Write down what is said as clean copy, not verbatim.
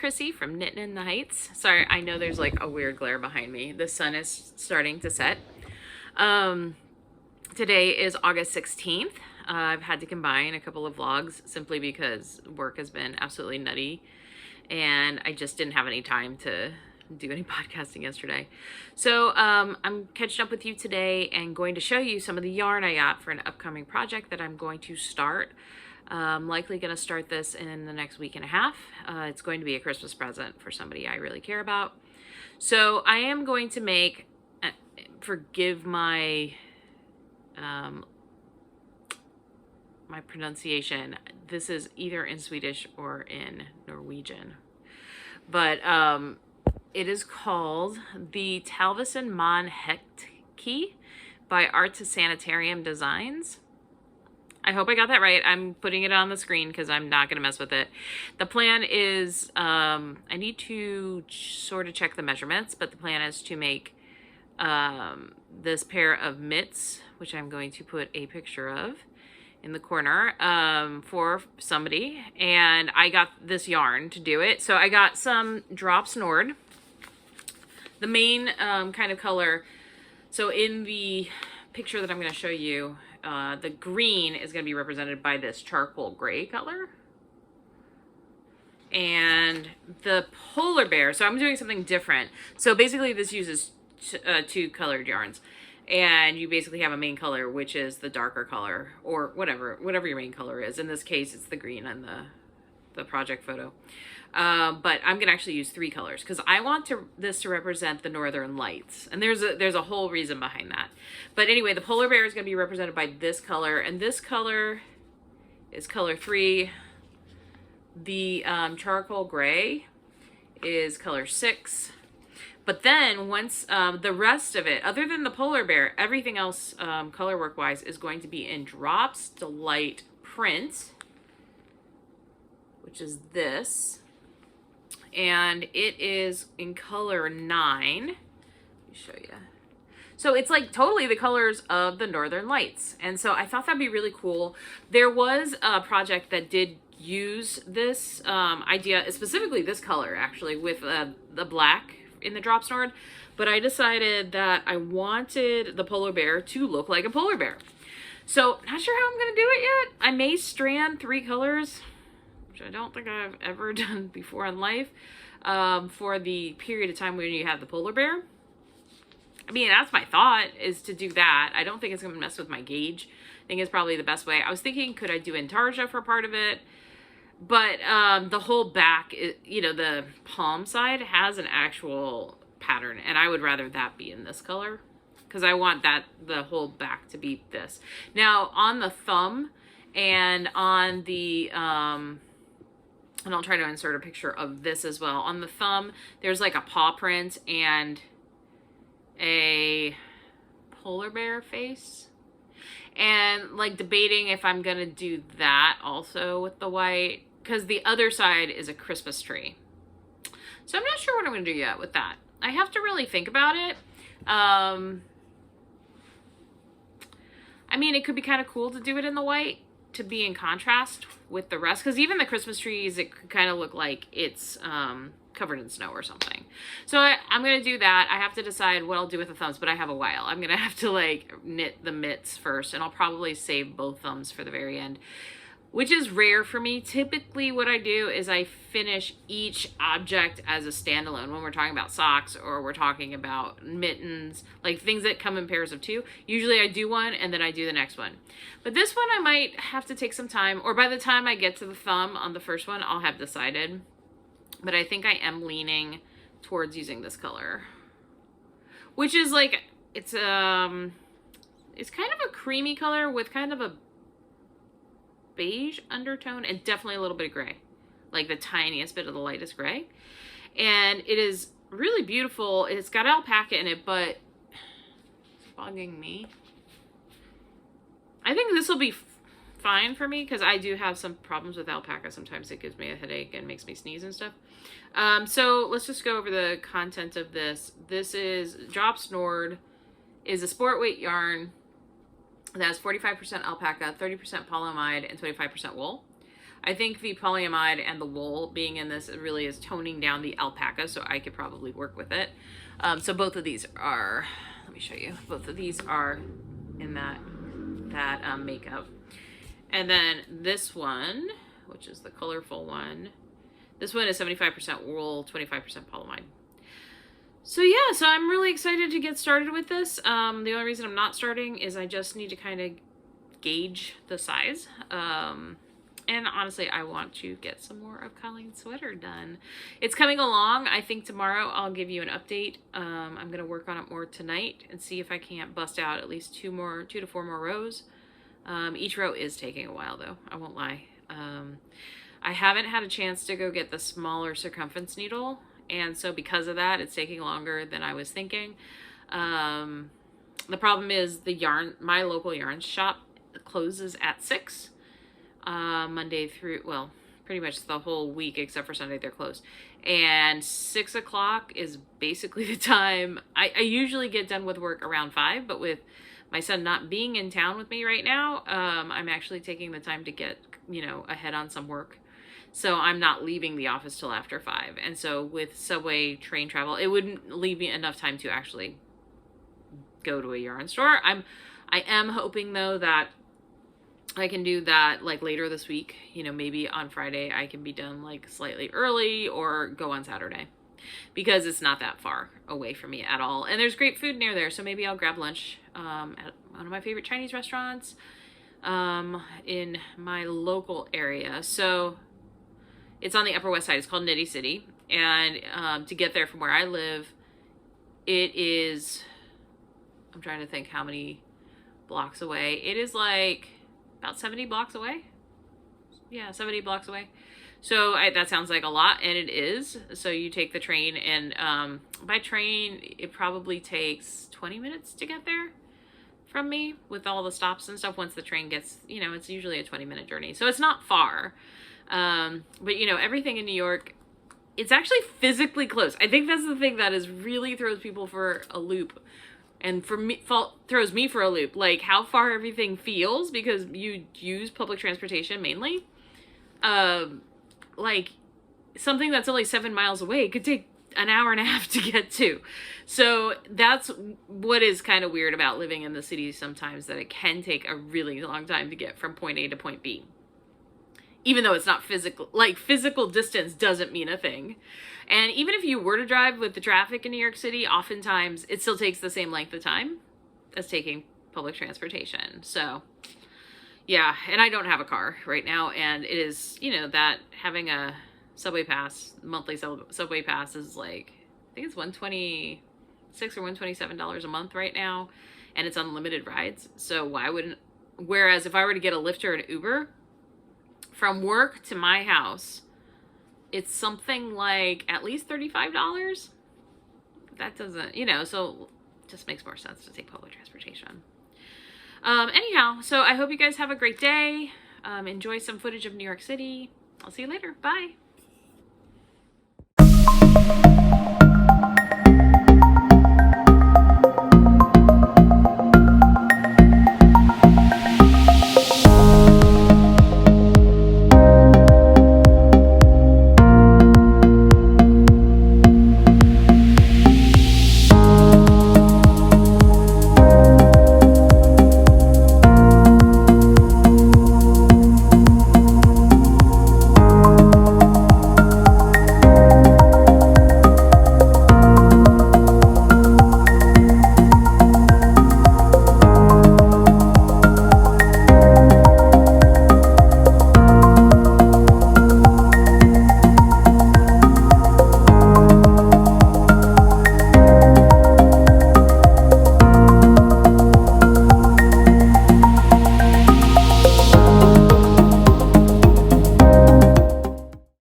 Chrissy from Knitting in the Heights. Sorry, I know there's like a weird glare behind me. The sun is starting to set. Today is August 16th. I've had to combine a couple of vlogs simply because work has been absolutely nutty and I just didn't have any time to do any podcasting yesterday. So I'm catching up with you today and going to show you some of the yarn I got for an upcoming project that I'm going to start. I'm likely going to start this in the next week and a half. It's going to be a Christmas present for somebody I really care about. So I am going to make, forgive my my pronunciation. This is either in Swedish or in Norwegian. But it is called the Talvesen Man Hekki by Artisanitarium Designs. I hope I got that right. I'm putting it on the screen because I'm not going to mess with it. The plan is, I need to sort of check the measurements, but the plan is to make this pair of mitts, which I'm going to put a picture of in the corner for somebody. And I got this yarn to do it. So I got some Drops Nord. The main kind of color, so in the picture that I'm going to show you, the green is going to be represented by this charcoal gray color. And the polar bear, so I'm doing something different. So basically this uses two colored yarns. And you basically have a main color, which is the darker color, or whatever your main color is. In this case, it's the green on the project photo. But I'm gonna actually use three colors because I want this to represent the Northern Lights, and there's a whole reason behind that. But anyway, the polar bear is gonna be represented by this color, and this color is color 3. The charcoal gray is color 6. But then once the rest of it, other than the polar bear, everything else color work wise is going to be in Drops Delight print, which is this. And it is in color 9. Let me show you. So it's like totally the colors of the Northern Lights. And so I thought that'd be really cool. There was a project that did use this idea, specifically this color actually, with the black in the Drops Nord. But I decided that I wanted the polar bear to look like a polar bear. So not sure how I'm going to do it yet. I may strand 3 colors, which I don't think I've ever done before in life, for the period of time when you have the polar bear. I mean, that's my thought, is to do that. I don't think it's going to mess with my gauge. I think it's probably the best way. I was thinking, could I do intarsia for part of it? But the whole back, you know, the palm side has an actual pattern, and I would rather that be in this color because I want the whole back to be this. Now, on the thumb and on the... and I'll try to insert a picture of this as well. On the thumb, there's like a paw print and a polar bear face. And like debating if I'm gonna do that also with the white, because the other side is a Christmas tree. So I'm not sure what I'm gonna do yet with that. I have to really think about it. I mean, it could be kind of cool to do it in the white, to be in contrast with the rest, because even the Christmas trees, it could kind of look like it's covered in snow or something. So I'm gonna do that. I have to decide what I'll do with the thumbs, but I have a while. I'm gonna have to like knit the mitts first, and I'll probably save both thumbs for the very end, which is rare for me. Typically what I do is I finish each object as a standalone. When we're talking about socks or we're talking about mittens, like things that come in pairs of 2, usually I do one and then I do the next one. But this one I might have to take some time, or by the time I get to the thumb on the first one, I'll have decided. But I think I am leaning towards using this color, which is like, it's kind of a creamy color with kind of a beige undertone and definitely a little bit of gray, like the tiniest bit of the lightest gray. And it is really beautiful. It's got alpaca in it, but it's bugging me. I think this will be fine for me because I do have some problems with alpaca. Sometimes it gives me a headache and makes me sneeze and stuff. So let's just go over the content of this. This is Drops Nord, is a sport weight yarn that has 45% alpaca, 30% polyamide, and 25% wool. I think the polyamide and the wool being in this really is toning down the alpaca, so I could probably work with it. So both of these are, let me show you, both of these are in that makeup. And then this one, which is the colorful one, this one is 75% wool, 25% polyamide. So yeah, so I'm really excited to get started with this. The only reason I'm not starting is I just need to kind of gauge the size. And honestly, I want to get some more of Colleen's sweater done. It's coming along. I think tomorrow I'll give you an update. I'm going to work on it more tonight and see if I can't bust out at least 2 to 4 more rows. Each row is taking a while though, I won't lie. I haven't had a chance to go get the smaller circumference needle, and so because of that, it's taking longer than I was thinking. The problem is the yarn, my local yarn shop closes at 6, Monday through, well, pretty much the whole week except for Sunday they're closed. And 6 o'clock is basically the time. I usually get done with work around 5, but with my son not being in town with me right now, I'm actually taking the time to get, you know, ahead on some work. So I'm not leaving the office till after 5. And so with subway train travel, it wouldn't leave me enough time to actually go to a yarn store. I am hoping though that I can do that like later this week. You know, maybe on Friday I can be done like slightly early, or go on Saturday, because it's not that far away from me at all. And there's great food near there. So maybe I'll grab lunch at one of my favorite Chinese restaurants in my local area. So it's on the Upper West Side. It's called Nitty City. And to get there from where I live, it is, I'm trying to think how many blocks away. It is like about 70 blocks away. Yeah, 70 blocks away. So that sounds like a lot, and it is. So you take the train, and by train, it probably takes 20 minutes to get there from me with all the stops and stuff. Once the train gets, you know, it's usually a 20-minute journey. So it's not far. But you know, everything in New York, it's actually physically close. I think that's the thing that is really throws people for a loop, and for me, throws me for a loop. Like how far everything feels because you use public transportation mainly. Like something that's only 7 miles away could take an hour and a half to get to. So that's what is kind of weird about living in the city sometimes, that it can take a really long time to get from point A to point B. Even though it's not physical, like physical distance doesn't mean a thing. And even if you were to drive with the traffic in New York City, oftentimes it still takes the same length of time as taking public transportation. So yeah, and I don't have a car right now, and it is, you know, that having a subway pass, monthly subway pass is like, I think it's $126 or $127 a month right now, and it's unlimited rides. So why wouldn't, whereas if I were to get a Lyft or an Uber from work to my house, it's something like at least $35. That doesn't, you know, so it just makes more sense to take public transportation. Anyhow, so I hope you guys have a great day. Enjoy some footage of New York City. I'll see you later. Bye.